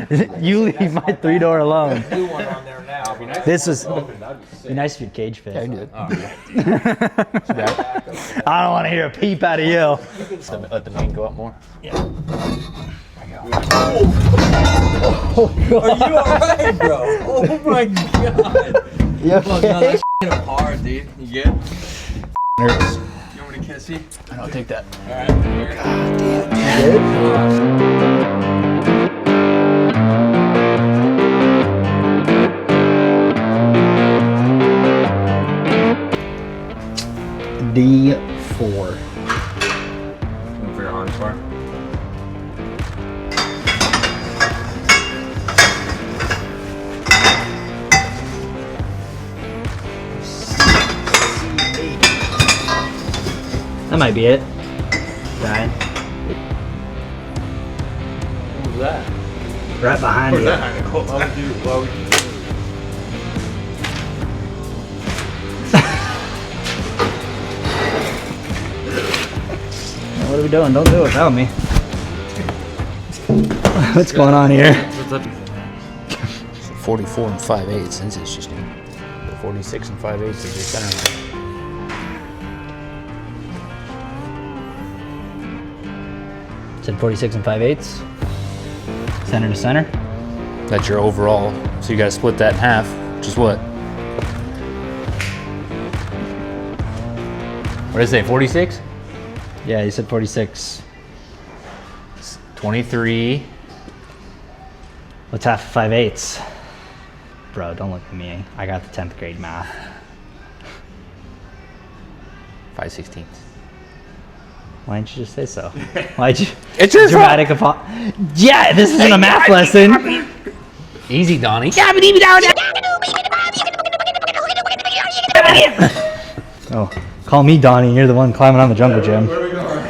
You leave my 3-door alone. Do one on there now. This was be nice if your cage fit. Yeah, you did. I don't want to hear a peep out of you. Let the main go up more. Yeah. Are you alright, bro? Oh my god. You Look, no, okay? that's hard, dude. You good? Nervous. You want me to kiss you? I'll take that. Alright. God D4. Looking for your arms bar. That might be it. Right. What was that? Right behind What you. was that? Why would you? What are we doing? Don't do it without me. What's going on here? What's up? 44 and 5/8. Since it's just 46 and 5/8 is your center line. Said 46 and 5/8. Center to center. That's your overall. So you got to split that in half, which is what? What did it say? 46? Yeah, you said 46. 23. What's half of 5/8? Bro, don't look at me. I got the 10th grade math. 5/16. Why didn't you just say so? Why'd you? It's your dramatic Yeah, this isn't a math lesson. Easy, Donnie. Oh, call me Donnie. You're the one climbing on the jungle gym. Where are we going?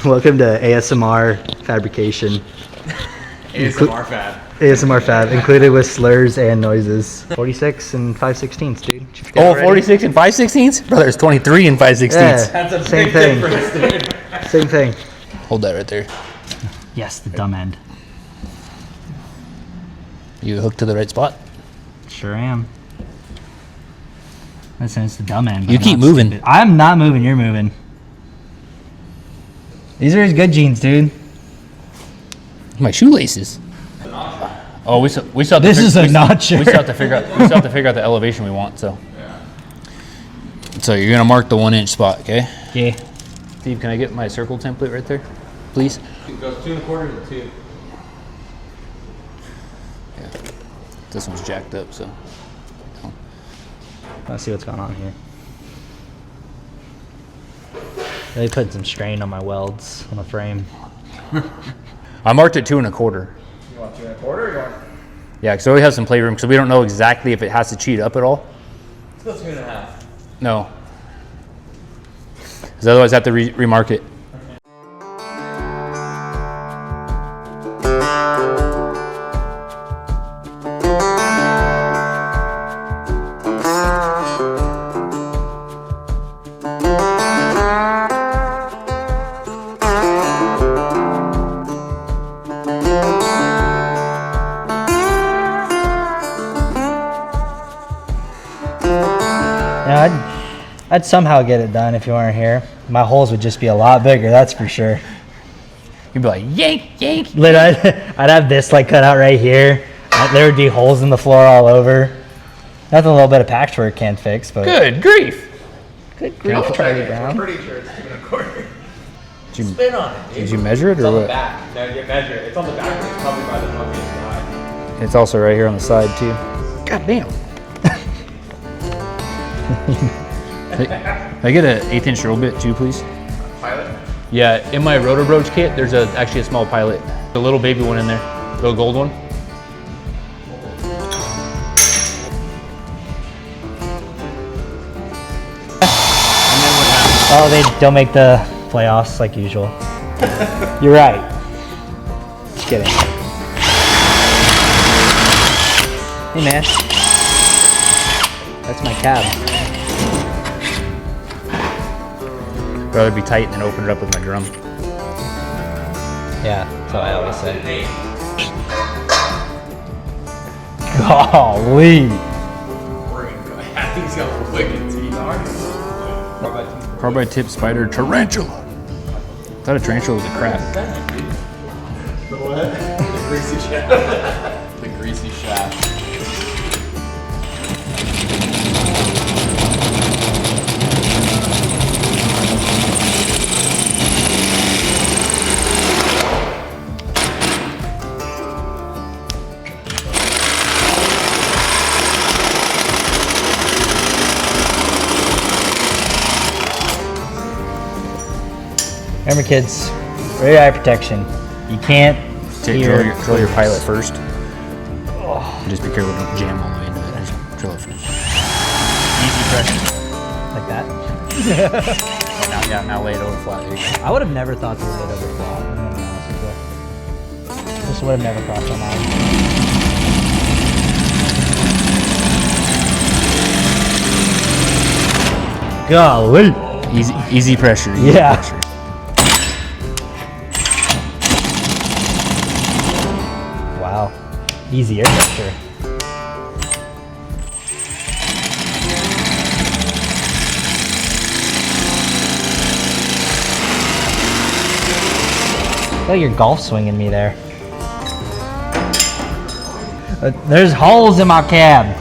Welcome to ASMR Fabrication. ASMR fab. ASMR Fab, included with slurs and noises. 46 and 5/16, dude. Did you forget Oh, already? 46 and 5/16? Brother, it's 23 and 5/16. Yeah, That's a same big thing. difference, dude. Same thing. Hold that right there. Yes, the dumb end. You hooked to the right spot? Sure am. Listen, it's the dumb end. but You I'm keep not moving. stupid. I'm not moving, you're moving. These are his good jeans, dude. My shoelaces. Oh, we still have to This is a we still- notcher. We still have to figure out the elevation we want. So you're gonna mark the 1-inch spot, okay? Yeah. Steve, can I get my circle template right there, please? It goes 2 1/4 to 2. Yeah. This one's jacked up, so. Let's see what's going on here. Really putting some strain on my welds on the frame. I marked it 2 1/4. You want 2 1/4 or you want? Yeah, because we have some playroom because we don't know exactly if it has to cheat up at all. Let's go 2 1/2. No. Because otherwise I have to remark it. Yeah, I'd somehow get it done if you weren't here. My holes would just be a lot bigger, that's for sure. You'd be like, yank, yank. I'd have this like cut out right here. There would be holes in the floor all over. Nothing a little bit of patchwork can't fix, but Good grief. good grief, Charlie I'm Brown. pretty sure it's 2 1/4. Did you, Spin on it, dude. did you measure it It's or on the what? back. No, you measure it. It's on the back, but it's covered by the fucking side. It's also right here on the side too. God damn. Can I get an 1/8 inch drill bit too, please? Pilot? Yeah, in my rotor broach kit, there's actually a small pilot. The little baby one in there, the gold one. Oh, they don't make the playoffs like usual. You're right. Just kidding. Hey man. That's my cab. I'd rather be tight and then open it up with my drum. Yeah, that's what I always say. Golly. I think he's got wicked teeth, aren't he? Carbide tip spider tarantula. I thought a tarantula was a crab. The what? The greasy shaft. The greasy shaft. Remember, kids, wear your eye protection. You can't Drill your pilot first. Just be careful, don't jam all the way into it. Just drill it first. Easy pressure. like that. Now lay it over flat. There you go. I would have never thought to lay it over flat. I'm gonna be honest with you. This would have never crossed my mind. Golly. Easy pressure. Easy Yeah. pressure. Wow. Easy air pressure. I feel like you're golf swinging me there. There's holes in my cab.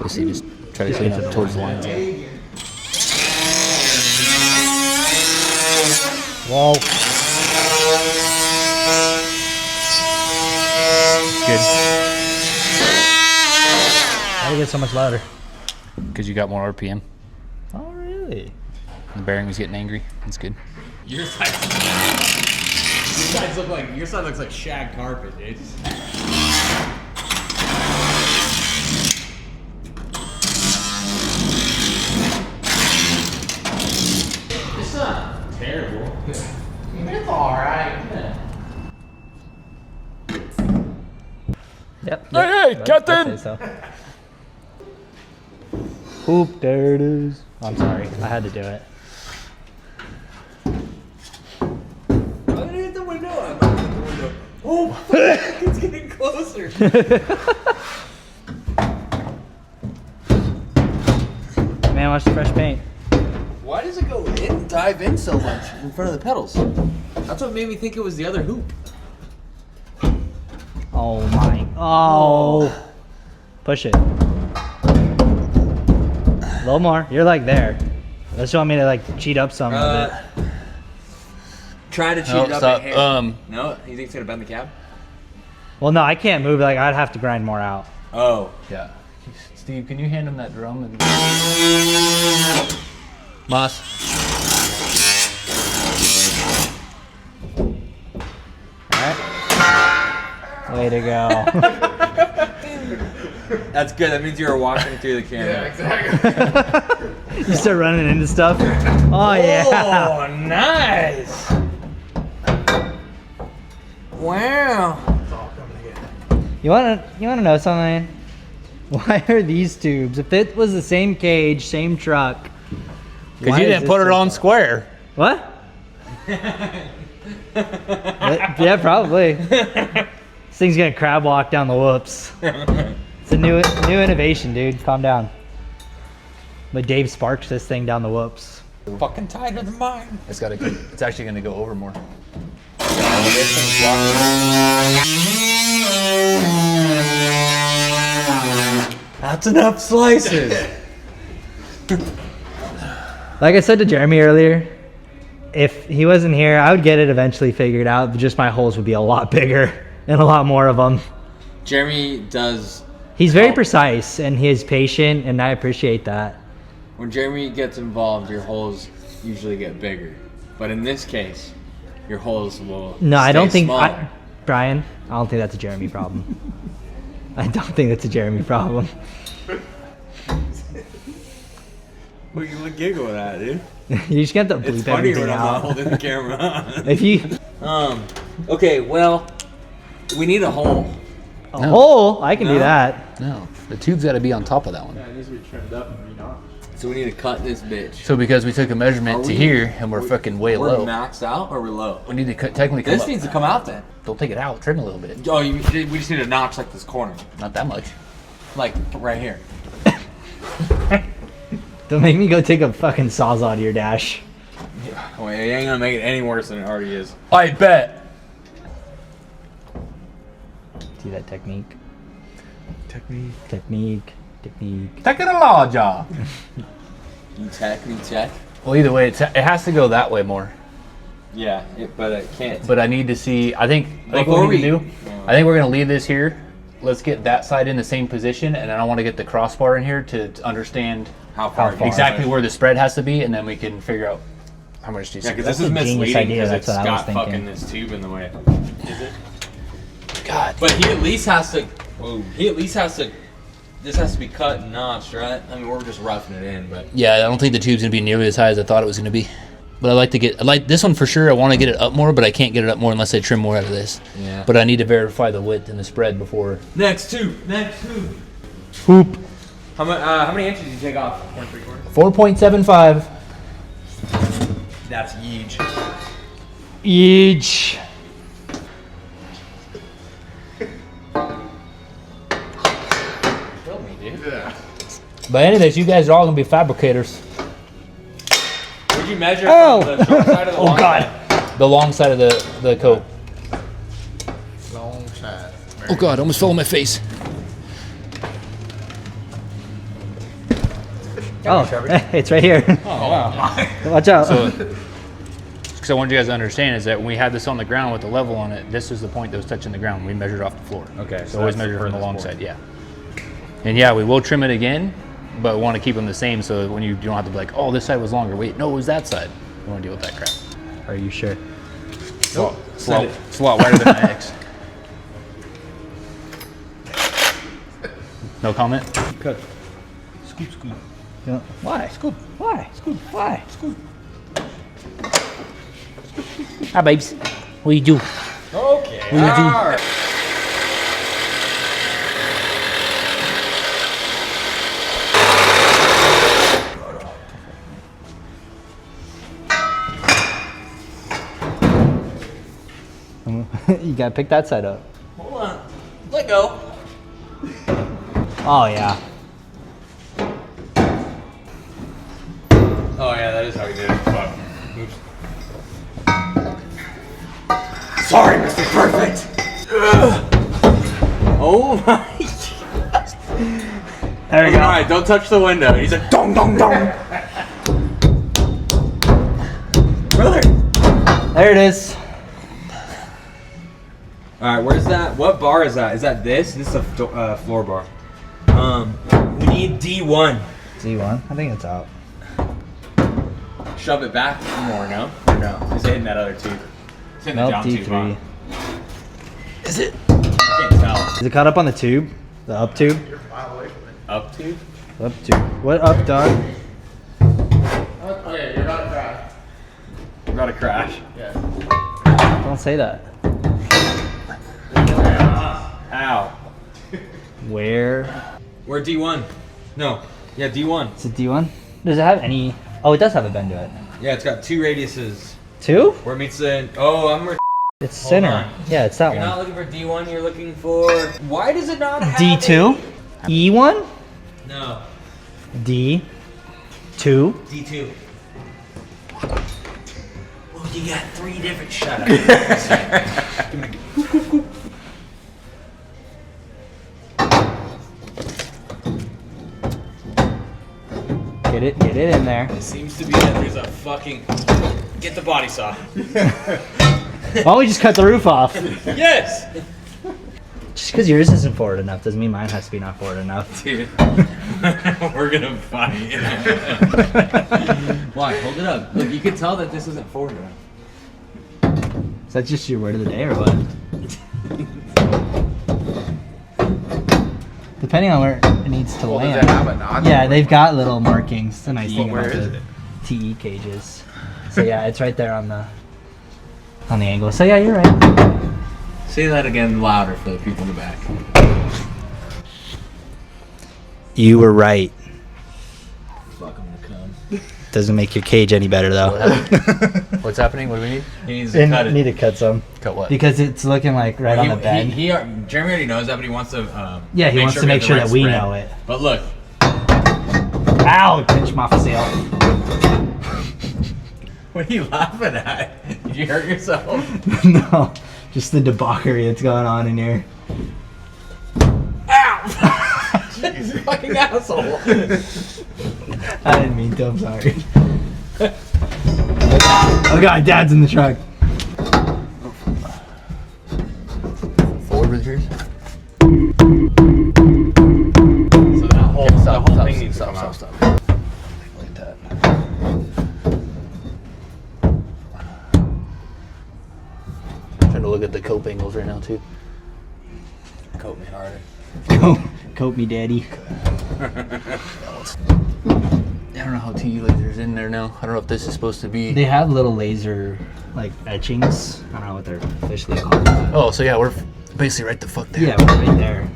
Basically, just try to clean up towards the lines. Whoa. Good. Why do you get so much louder? Because you got more RPM. Oh, really? The bearing was getting angry. That's good. Your side looks like shag carpet, dude. It's not terrible. It's alright. Yep. Hey, Captain! I'd say so. Oop, there it is. I'm sorry, I had to do it. Underneath the window. I'm underneath the window. Oh, it's getting closer. Man, watch the fresh paint. Why does it go in, dive in so much in front of the pedals? That's what made me think it was the other hoop. Oh my. Oh. Push it. A little more. You're like there. Unless you want me to like cheat up some of it. Try to cheat No, it up stop. a hair. No, you think it's gonna bend the cab? Well, no, I can't move. Like, I'd have to grind more out. Oh. Yeah. Steve, can you hand him that drum? And Moss. Alright. Way to go. That's good. That means you were walking through the camera. Yeah, exactly. You start running into stuff. Oh, yeah. Oh, nice. Wow. You wanna know something? Why are these tubes? If it was the same cage, same truck. Because why you is didn't this put it so on far? square. What? Yeah, probably. This thing's gonna crab walk down the whoops. It's a new innovation, dude. Calm down. But Dave sparked this thing down the whoops. Fucking tighter than mine. It's actually going to go over more. That's enough slices. Like I said to Jeremy earlier, if he wasn't here, I would get it eventually figured out. But just my holes would be a lot bigger and a lot more of them. Jeremy does. He's very precise and he's patient, and I appreciate that. When Jeremy gets involved, your holes usually get bigger. But in this case, your holes will. No, I stay don't think. smaller. Brian, I don't think that's a Jeremy problem. I don't think that's a Jeremy problem. Well, you would giggle at that, dude. You just got to bleep It's funny everything when I'm not out. holding the camera on. If you, Okay, well, we need a hole. A hole? I can do No. that. No, the tube's got to be on top of that one. Yeah, it needs to be trimmed up and re-notched. So we need to cut this bitch. So because we took a measurement Are to we- here and we're fucking way We're low, maxed out or we're low? we need to technically come This up. needs to come out then. Don't take it out, trim a little bit. Oh, we just need to notch like this corner. Not that much. Like right here. Don't make me go take a fucking sawzall to your dash. Oh, it ain't gonna make it any worse than it already is. I bet. See that technique? Technique. Technique. Technology. You check. Well, either way, it has to go that way more. Yeah, but it can't. But I need to see. I think what Before we need to we- do. I think we're gonna leave this here. Let's get that side in the same position, and then I want to get the crossbar in here to understand How far? exactly where the spread has to be, and then we can figure out how much do you Yeah, see. because this That's is a genius misleading idea, because that's it's what I was got thinking. fucking this tube in the way. Is it? God. But he at least has to. Whoa. He at least has to. This has to be cut and notched, right? I mean, we're just roughing it in, but. Yeah, I don't think the tube's gonna be nearly as high as I thought it was gonna be. But I like this one for sure. I want to get it up more, but I can't get it up more unless I trim more out of this. Yeah. But I need to verify the width and the spread before. Next tube. Hoop. How many inches did you take off? 1.75. 4.75. That's huge. Each. Kill me, dude. Yeah. But anyways, you guys are all gonna be fabricators. Would you measure Oh. from the short side of the Oh, long God. side? The long side of the coat. Long shot. Oh God, I almost fell on my face. Oh, it's right here. Oh wow. Watch out. So I wanted you guys to understand is that when we had this on the ground with the level on it, this was the point that was touching the ground. We measured off the floor. Okay, So so always that's measure from the furthest long point. side, yeah. And yeah, we will trim it again, but we want to keep them the same so when you don't have to be like, oh, this side was longer. Wait, no, it was that side. You don't want to deal with that crap. Are you sure? It's a lot wider than my ex. No comment? Cut. Scoop. Yeah. Why? Scoop. Why? Scoop. Why? Scoop. Hi, babes. What do you do? Okay. do you do? Alright. You gotta pick that side up. Hold on. Let go. Oh yeah. Oh yeah, that is how we did it. Fuck. Oops. Sorry, Mr. Perfect. Oh my. There we go. All right, don't touch the window. He's like dong dong dong. Brother. There it is. All right, where's that? What bar is that? Is that this? This is a floor bar. We need D1. D1. I think it's out. Shove it back more, no? Or no? It's hitting that other tube. It's hitting the Nope, down tube, D3. huh? Is it? I can't tell. Is it caught up on the tube? The up tube? You're a mile away from it. Up tube? Up tube. What up, dog? Okay, you're not fast. We're about to crash. Yeah. Don't say that. Ow. Where? We're D1. No. Yeah, D1. Is it D1? Does it have any? Oh, it does have a bend to it. Yeah, it's got two radiuses. Two? Where it meets the. Oh, I'm. It's center. on. Yeah, it's that You're not one. looking for D1. You're looking for. Why does it not have D2? E1? A... No. D2? D2. Well, you got three different. Shut up. Get it in there. It seems to be that there's a fucking. Get the body saw. Why don't we just cut the roof off? Yes. Just because yours isn't forward enough doesn't mean mine has to be not forward enough. Dude, we're gonna fight. Why? Hold it up. Look, you can tell that this isn't forward enough. Is that just your word of the day or what? Depending on where it needs to Well, does land. it have a notch? Yeah, they've got little markings. The nice thing Where about is the it? TE cages. So yeah, it's right there on the angle. So yeah, you're right. Say that again louder for the people in the back. You were right. Fuck, I'm gonna come. Doesn't make your cage any better though. What's happening? What do we need? He needs to cut it. Need to cut some Cut what? because it's looking like right on the bend. Jeremy already knows that, but he wants to. Yeah, he wants to make sure that we know it. But look, Ow! Pinch my facile. what are you laughing at? Did you hurt yourself? No, just the debauchery that's going on in here. Ow! You fucking asshole. I didn't mean to. I'm sorry. Oh god, Dad's in the truck. Forward with yours. So that whole thing needs to come out. Stop. Like that. Trying to look at the cope angles right now too. Coat me harder. Coat me, Daddy. I don't know how TU lasers in there now. I don't know if this is supposed to be. They have little laser like etchings. I don't know what they're officially called. But Oh, so yeah, we're basically right the fuck there. yeah, we're right there.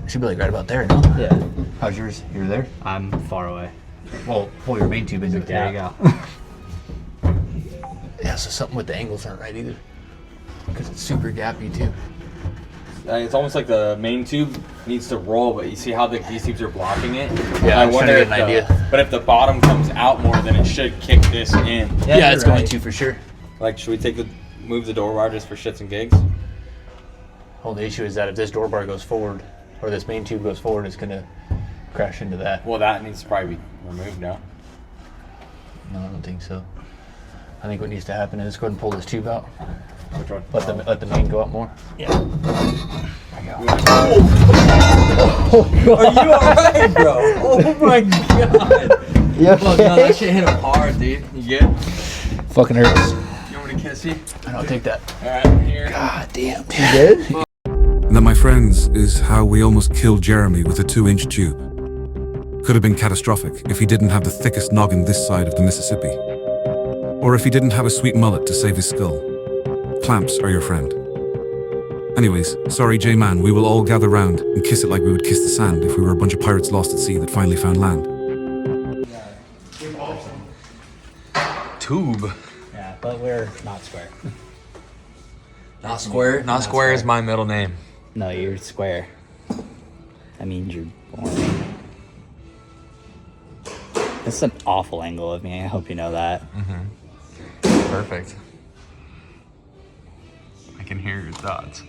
It should be like right about there, no? Yeah, How's yours? You're there? I'm far away. Well, pull your main tube into the There you gap. go. Yeah, so something with the angles aren't right either. Because it's super gappy too. It's almost like the main tube needs to roll, but you see how these tubes are blocking it? Yeah, I I'm trying to wonder get an idea. But if the bottom comes out more, then it should kick this in. Yeah, it's you're going right. to for sure. Like, should we move the door bar just for shits and gigs? Only issue is that if this door bar goes forward, or this main tube goes forward, it's gonna crash into that. Well, that needs to probably be removed now. No, I don't think so. I think what needs to happen is go ahead and pull this tube out. Which one? Let the main go out more. Yeah. Are you alright, bro? Oh my god. Yeah. Fuck, no, that shit hit him hard, dude. You good? Fucking hurts. You want me to kiss you? I'll take that. Alright, here. God damn. Good? And that, my friends, is how we almost killed Jeremy with a 2-inch tube. Could have been catastrophic if he didn't have the thickest noggin this side of the Mississippi. Or if he didn't have a sweet mullet to save his skull. Clamps are your friend. Anyways, sorry J-Man, we will all gather round and kiss it like we would kiss the sand if we were a bunch of pirates lost at sea that finally found land. Tube. Yeah, but we're not square. Not square? Not square is my middle name. No, you're square. That means you're boring. That's an awful angle of me. I hope you know that. Perfect. I can hear your thoughts.